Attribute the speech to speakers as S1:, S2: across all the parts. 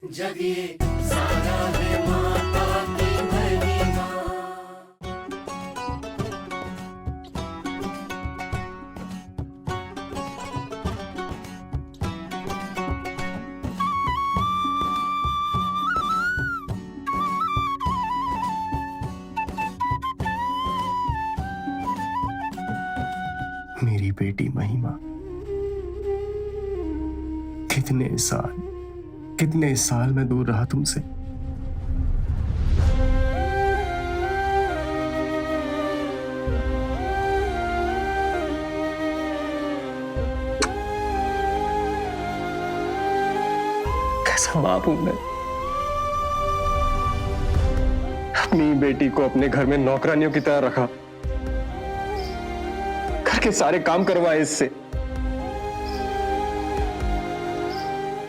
S1: जगिए सारा है माता की महिमा।
S2: मेरी बेटी महिमा, कितने साल मैं दूर रहा तुमसे। कैसा बाप हूं मैं। अपनी बेटी को अपने घर में नौकरानियों की तरह रखा, घर के सारे काम करवाए इससे।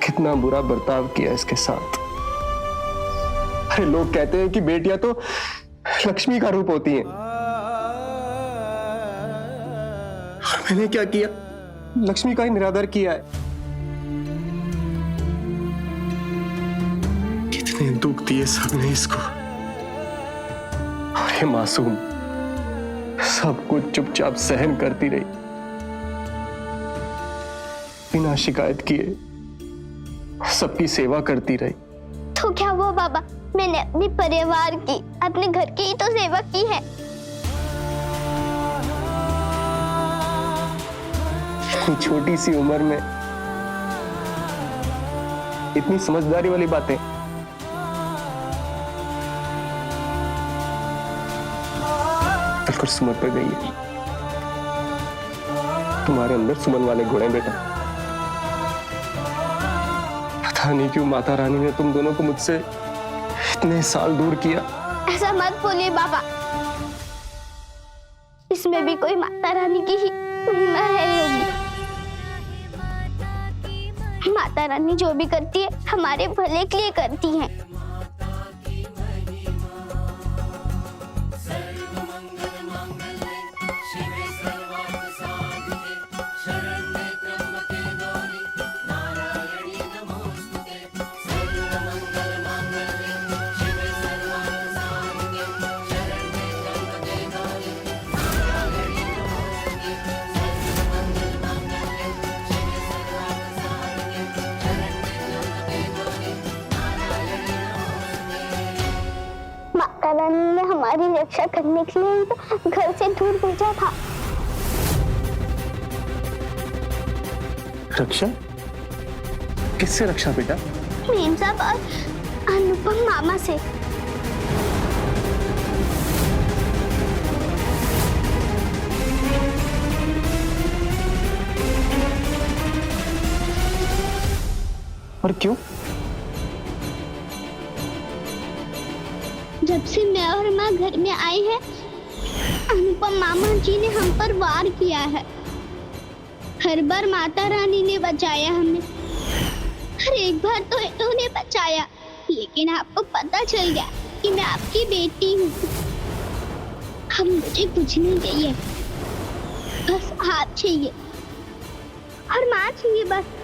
S2: कितना बुरा बर्ताव किया इसके साथ। अरे लोग कहते हैं कि बेटियां तो लक्ष्मी का रूप होती हैं, और मैंने क्या किया? लक्ष्मी का ही निरादर किया है। कितने दुख दिए सबने इसको, और ये मासूम सब कुछ चुपचाप सहन करती रही, बिना शिकायत किए सबकी सेवा करती रही।
S3: तो क्या हुआ बाबा, मैंने अपने परिवार की, अपने घर की ही तो सेवा की है।
S2: इतनी छोटी सी उम्र में इतनी समझदारी वाली बातें। बिल्कुल सुमन पर गई है। तुम्हारे अंदर सुमन वाले गुण हैं बेटा। पता नहीं क्यों माता रानी ने तुम दोनों को मुझसे इतने साल दूर किया।
S3: ऐसा मत बोलिए बाबा, इसमें भी कोई माता रानी की ही महिमा है होगी। माता रानी जो भी करती है हमारे भले के लिए करती है। माता रानी ने हमारी रक्षा करने के लिए तो घर से दूर भेजा था।
S2: रक्षा? किससे रक्षा बेटा?
S3: मेम साहब और अनुपम मामा से।
S2: और क्यों?
S3: जब से मैं और माँ घर में आई है, अनुपम मामा जी ने हम पर वार किया है। हर बार माता रानी ने बचाया हमें, हर एक बार तो इन्होंने बचाया, लेकिन आपको पता चल गया कि मैं आपकी बेटी हूँ। अब मुझे कुछ नहीं चाहिए, बस आप चाहिए और माँ चाहिए बस।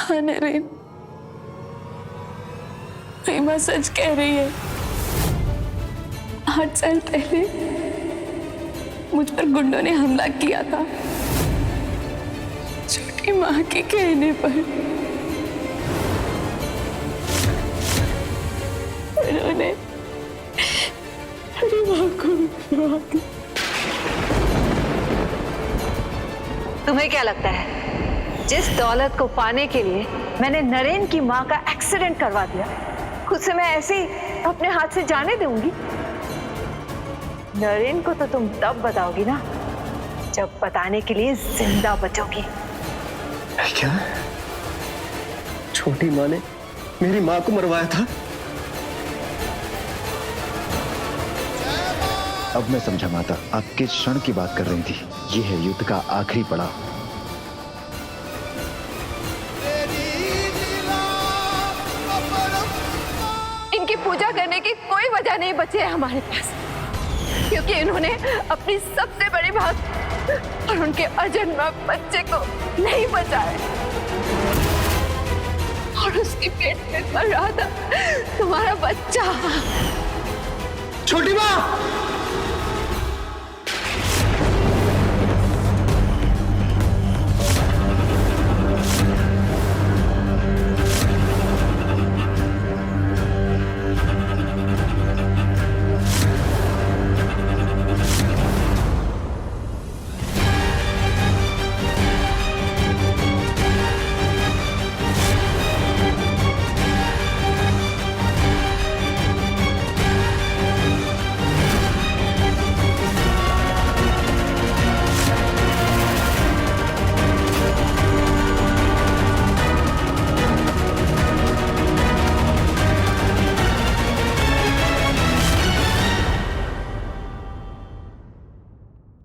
S4: हाँ नरेन, महिमा सच कह रही है। 8 साल पहले मुझ पर गुंडों ने हमला किया था, छोटी माँ के कहने पर। उन्होंने मेरी माँ को मार दिया।
S5: तुम्हें क्या लगता है जिस दौलत को पाने के लिए मैंने नरेन की माँ का एक्सीडेंट करवा दिया, उसे मैं ऐसे ही अपने हाथ से जाने दूंगी? नरेन को तो तुम तब बताओगी ना जब बताने के लिए जिंदा बचोगी।
S2: क्या? छोटी माँ ने मेरी माँ को मरवाया था?
S6: अब मैं समझा माता, आप किस क्षण की बात कर रही थी। ये है युद्ध का आखिरी पड़ाव।
S4: इनकी पूजा करने की कोई वजह नहीं बची है हमारे पास, क्योंकि इन्होंने अपनी सबसे बड़ी भक्त और उनके अजन्मा बच्चे को नहीं बचाया और उसके पेट में पल रहा था तुम्हारा बच्चा।
S2: छोटी माँ,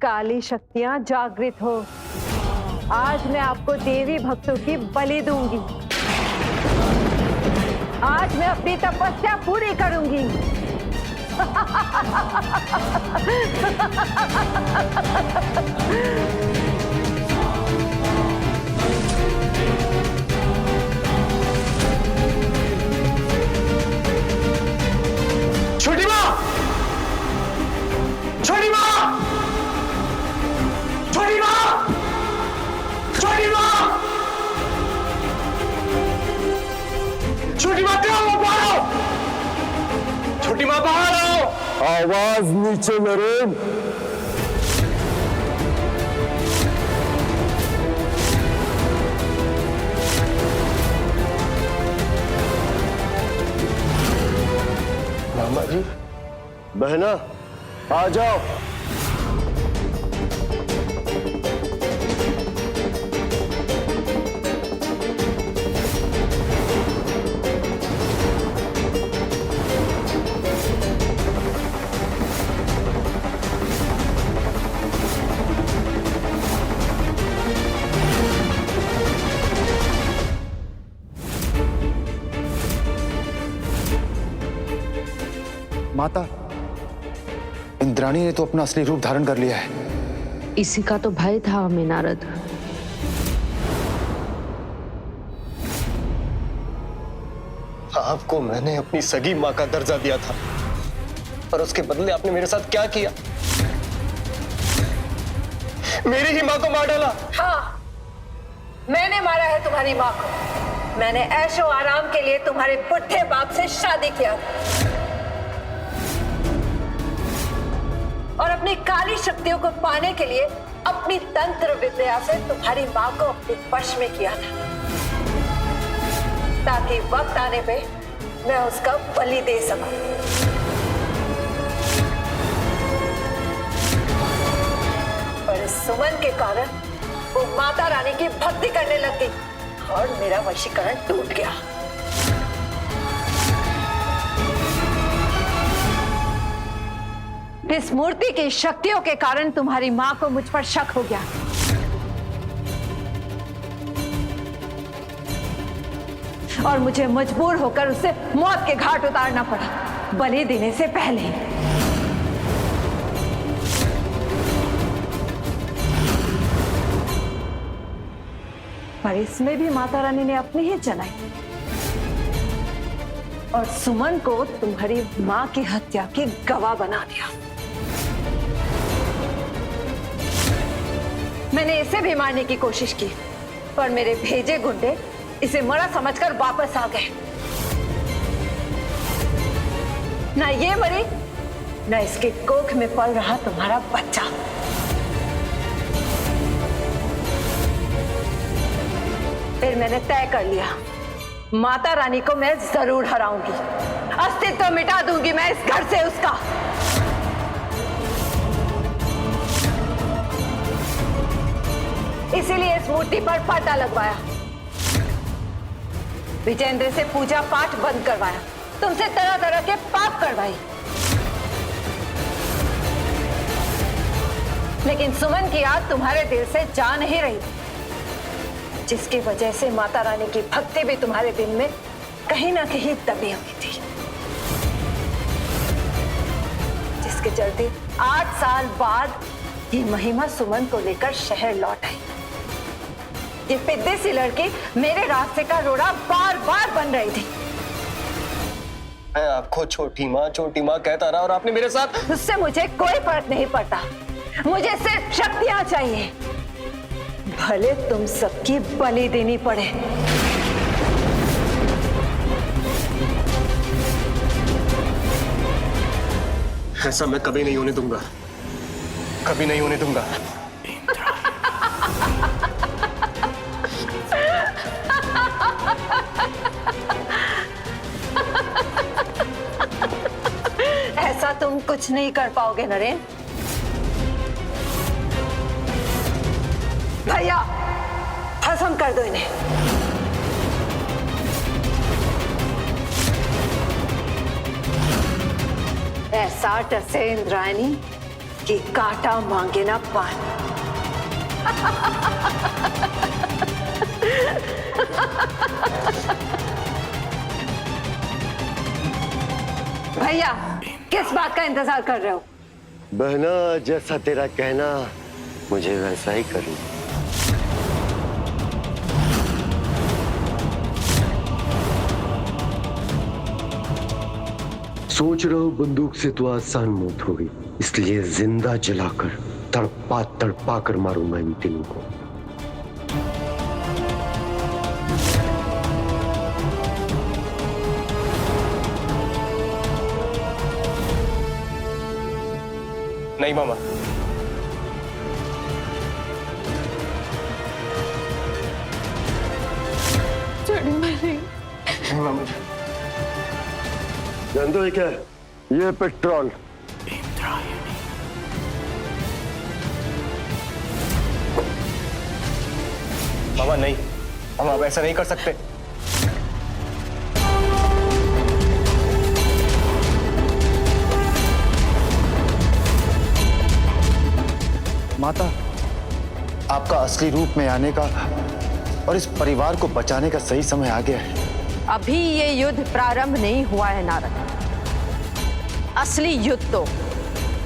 S5: काली शक्तियां जागृत हो। आज मैं आपको देवी भक्तों की बलि दूंगी। आज मैं अपनी तपस्या पूरी करूंगी।
S2: छोटी माँ, छोटी माँ, छोटी माँ, छोटी माँ, छोटी माँ, क्या हो, बाहर आओ। छोटी माँ, बाहर आओ। आवाज नीचे नरेन। मामा जी, बहना, आ जाओ।
S6: माता, इंद्राणी ने तो अपना असली रूप धारण कर लिया है।
S5: इसी का तो भय था हमें नारद।
S2: आपको मैंने अपनी सगी माँ का दर्जा दिया था, पर उसके बदले आपने मेरे साथ क्या किया? मेरी ही माँ को मार डाला।
S5: हाँ, मैंने मारा है तुम्हारी माँ को। मैंने ऐशो आराम के लिए तुम्हारे पुट्ठे बाप से शादी किया और अपनी काली शक्तियों को पाने के लिए अपनी तंत्र विद्या से तुम्हारी माँ को अपने वश में किया था, ताकि वक्त आने पे मैं उसका बलि दे सकूं। पर इस सुमन के कारण वो माता रानी की भक्ति करने लग गई और मेरा वशीकरण टूट गया। इस मूर्ति की शक्तियों के कारण तुम्हारी माँ को मुझ पर शक हो गया और मुझे मजबूर होकर उसे मौत के घाट उतारना पड़ा, बलि देने से पहले। पर इसमें भी माता रानी ने अपनी ही चलाई और सुमन को तुम्हारी माँ की हत्या की गवाह बना दिया। मैंने इसे भी मारने की कोशिश की, पर मेरे भेजे गुंडे इसे मरा समझकर वापस आ गए। ना ये मरी, ना इसके कोख में पल रहा तुम्हारा बच्चा। फिर मैंने तय कर लिया, माता रानी को मैं जरूर हराऊंगी, अस्तित्व मिटा दूंगी मैं इस घर से उसका। इसीलिए इस मूर्ति पर पर्दा लगवाया, विजेंद्र से पूजा पाठ बंद करवाया, तुमसे तरह तरह के पाप करवाई। लेकिन सुमन की याद तुम्हारे दिल से जा नहीं रही, जिसकी वजह से माता रानी की भक्ति भी तुम्हारे दिल में कहीं ना कहीं दबी हुई थी, जिसके चलते 8 साल बाद ये महिमा सुमन को लेकर शहर लौट आई। ये पिद्दे सी लड़की मेरे रास्ते का रोड़ा बार बार बन रही थी।
S2: मैं आपको छोटी माँ कहता रहा और आपने मेरे साथ।
S5: उससे मुझे कोई फर्क नहीं पड़ता, मुझे सिर्फ शक्तियां चाहिए, भले तुम सबकी बलि देनी पड़े।
S2: ऐसा मैं कभी नहीं होने दूंगा, कभी नहीं होने दूंगा।
S5: ऐसा तुम कुछ नहीं कर पाओगे नरेन। भैया भस्म कर दो इन्हें। ऐसा टसे इंद्रायणी कि कांटा मांगे ना पान। भैया किस बात का इंतजार कर रहे हो?
S7: बहना, जैसा तेरा कहना मुझे वैसा ही करूं। सोच रहा हूं बंदूक से तो आसान मौत होगी, इसलिए जिंदा जलाकर तड़पा तड़पा कर मारूंगा इन तीनों को।
S2: नहीं मामा, नहीं मामा।
S7: जानते हो क्या है? ये पेट्रोल।
S2: मामा नहीं, हम अब ऐसा नहीं कर सकते।
S6: माता, आपका असली रूप में आने का और इस परिवार को बचाने का सही समय आ गया है।
S4: अभी ये युद्ध प्रारंभ नहीं हुआ है नारद। असली युद्ध तो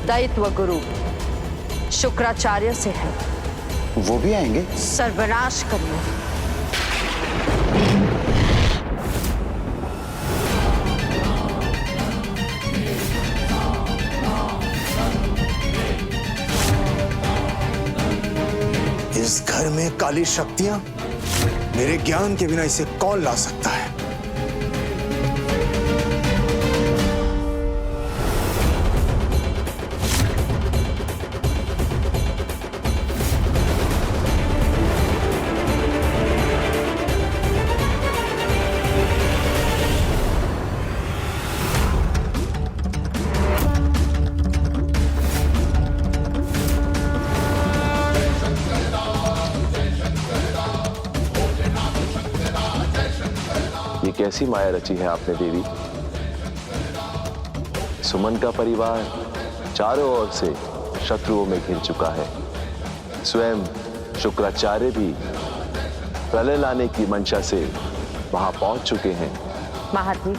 S4: दैत्य गुरु शुक्राचार्य से है।
S6: वो भी आएंगे?
S4: सर्वनाश करने।
S8: इस घर में काली शक्तियां, मेरे ज्ञान के बिना इसे कौन ला सकता है?
S9: कैसी माया रची है आपने देवी। सुमन का परिवार चारों ओर से शत्रुओं में घिर चुका है। स्वयं शुक्राचार्य भी प्रलय लाने की मंशा से वहां पहुंच चुके हैं।
S4: महादेव,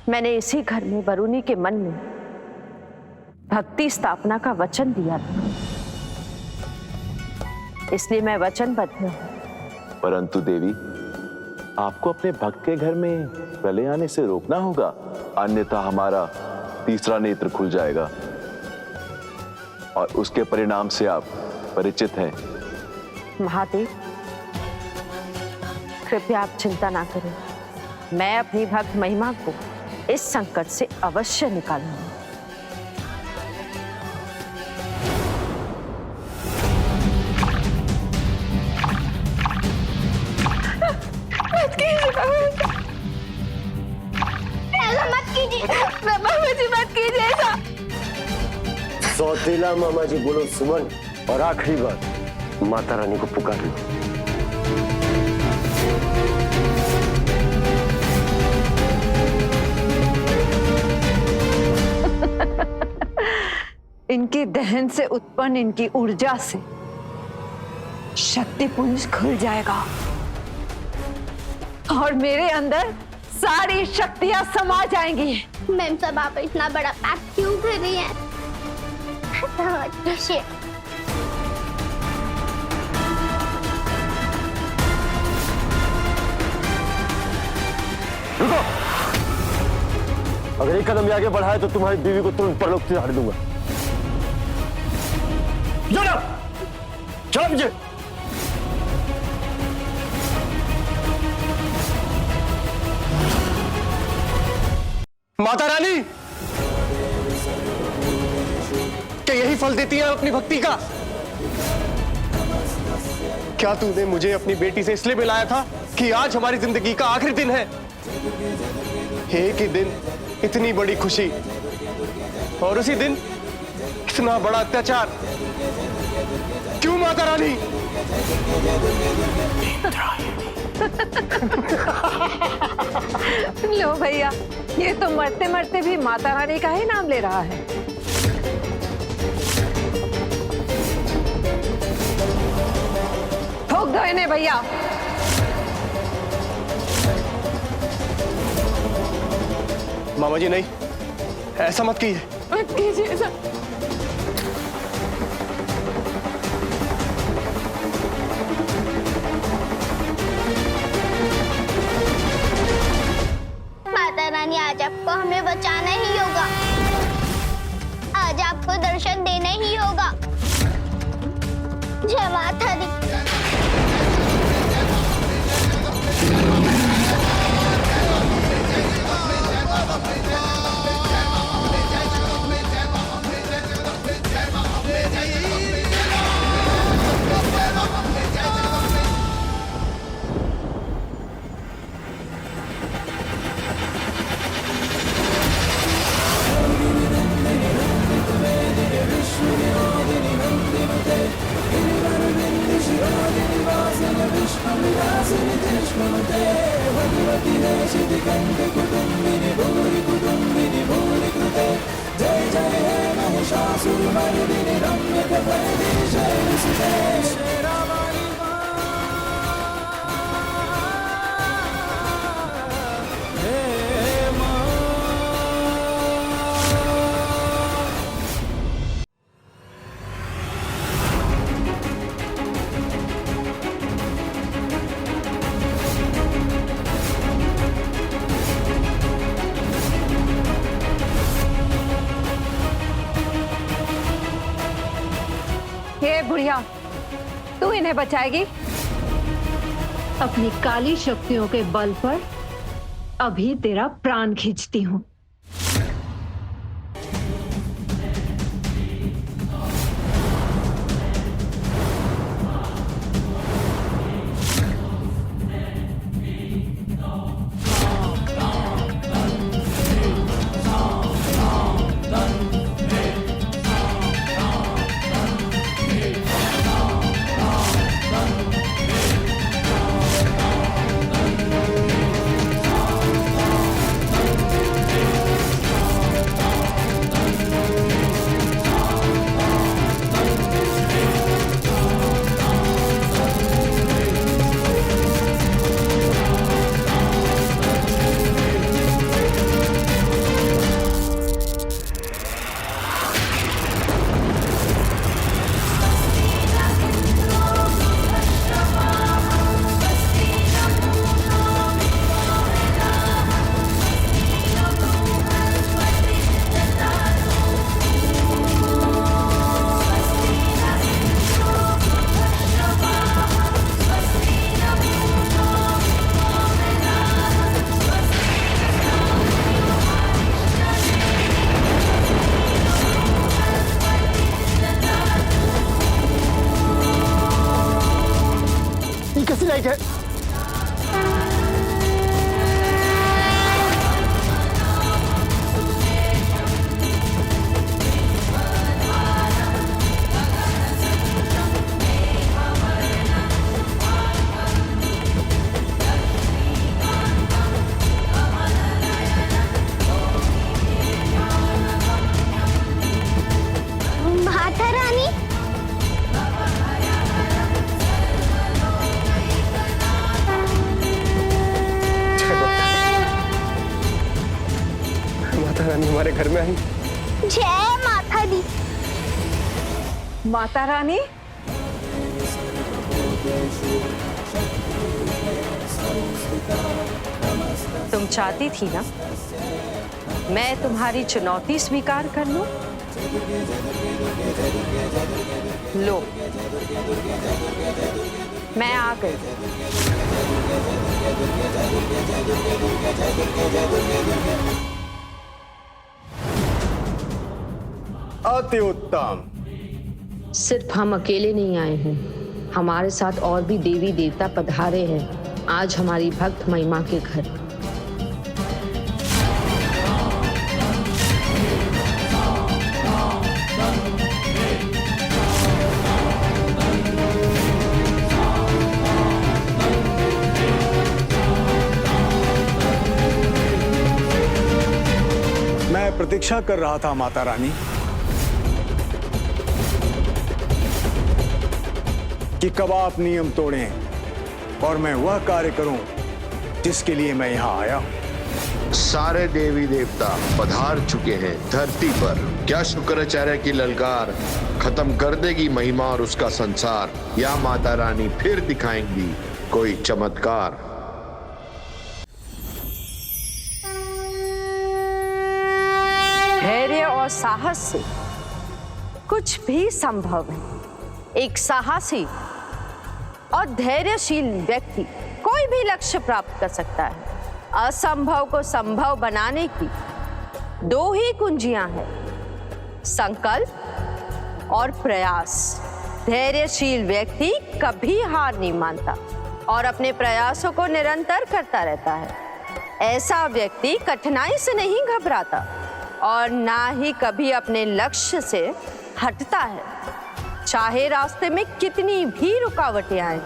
S4: मैंने इसी घर में वरुणी के मन में भक्ति स्थापना का वचन दिया था, इसलिए मैं वचनबद्ध हूं।
S9: परंतु देवी, आपको अपने भक्त के घर में प्रलय आने से रोकना होगा, अन्यथा हमारा तीसरा नेत्र खुल जाएगा और उसके परिणाम से आप परिचित हैं।
S4: महादेव, कृपया आप चिंता ना करें, मैं अपनी भक्त महिमा को इस संकट से अवश्य निकालूंगी।
S7: सौतेला मामा जी बोलो सुमन, और आखिरी बार माता रानी को पुकार लो।
S5: इनकी दहन से उत्पन्न इनकी ऊर्जा से शक्तिपुंज खुल जाएगा और मेरे अंदर सारी शक्तियां समा जाएंगी।
S3: मैम साहब, आप इतना बड़ा पैक क्यों कर रही हैं? कैसे?
S7: रुको, अगर एक कदम आगे बढ़ाए तो तुम्हारी बीवी को तुरंत परलोक से हटा दूंगा। चलो मुझे।
S2: माता रानी, क्या यही फल देती है अपनी भक्ति का? क्या तूने मुझे अपनी बेटी से इसलिए मिलाया था कि आज हमारी जिंदगी का आखिरी दिन है? एक ही दिन इतनी बड़ी खुशी और उसी दिन इतना बड़ा अत्याचार, क्यों माता रानी?
S5: लो भैया, ये तो मरते मरते भी माता रानी का ही नाम ले रहा है। ठोक दो इन्हें भैया।
S2: मामा जी नहीं, ऐसा मत कीजिए।
S4: मत कीजिए ऐसा।
S3: माता रानी, आज आपको हमें बचाना ही होगा। आज आपको दर्शन देना ही होगा। जय माता दी।
S5: हे बुढ़िया, तू इन्हें बचाएगी? अपनी काली शक्तियों के बल पर अभी तेरा प्राण खींचती हूँ।
S2: घर में आई।
S3: जय माता दी।
S5: माता रानी, तुम चाहती थी ना मैं तुम्हारी चुनौती स्वीकार कर लूं? लो, मैं आ गई।
S8: अति उत्तम।
S10: सिर्फ हम अकेले नहीं आए हैं, हमारे साथ और भी देवी देवता पधारे हैं आज हमारी भक्त महिमा के घर।
S8: मैं प्रतीक्षा कर रहा था माता रानी कि कब आप नियम तोड़ें और मैं वह कार्य करूं जिसके लिए मैं यहां आया हूं।
S11: सारे देवी देवता पधार चुके हैं धरती पर। क्या शुक्राचार्य की ललकार खत्म कर देगी महिमा और उसका संसार, या माता रानी फिर दिखाएंगी कोई चमत्कार।
S5: धैर्य और साहस से कुछ भी संभव है। एक साहसी और धैर्यशील व्यक्ति कोई भी लक्ष्य प्राप्त कर सकता है। असंभव को संभव बनाने की दो ही कुंजियां हैं, संकल्प और प्रयास। धैर्यशील व्यक्ति कभी हार नहीं मानता और अपने प्रयासों को निरंतर करता रहता है। ऐसा व्यक्ति कठिनाई से नहीं घबराता और ना ही कभी अपने लक्ष्य से हटता है, चाहे रास्ते में कितनी भी रुकावटें आए।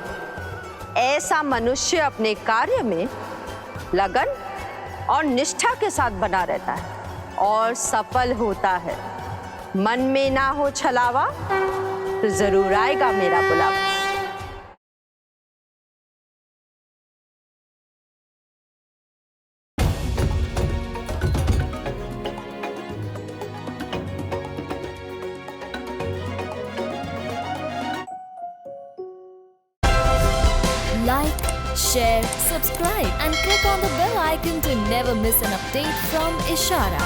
S5: ऐसा मनुष्य अपने कार्य में लगन और निष्ठा के साथ बना रहता है और सफल होता है। मन में ना हो छलावा तो जरूर आएगा मेरा बुलावा।
S12: Like, share, subscribe and click on the bell icon to never miss an update from Ishara.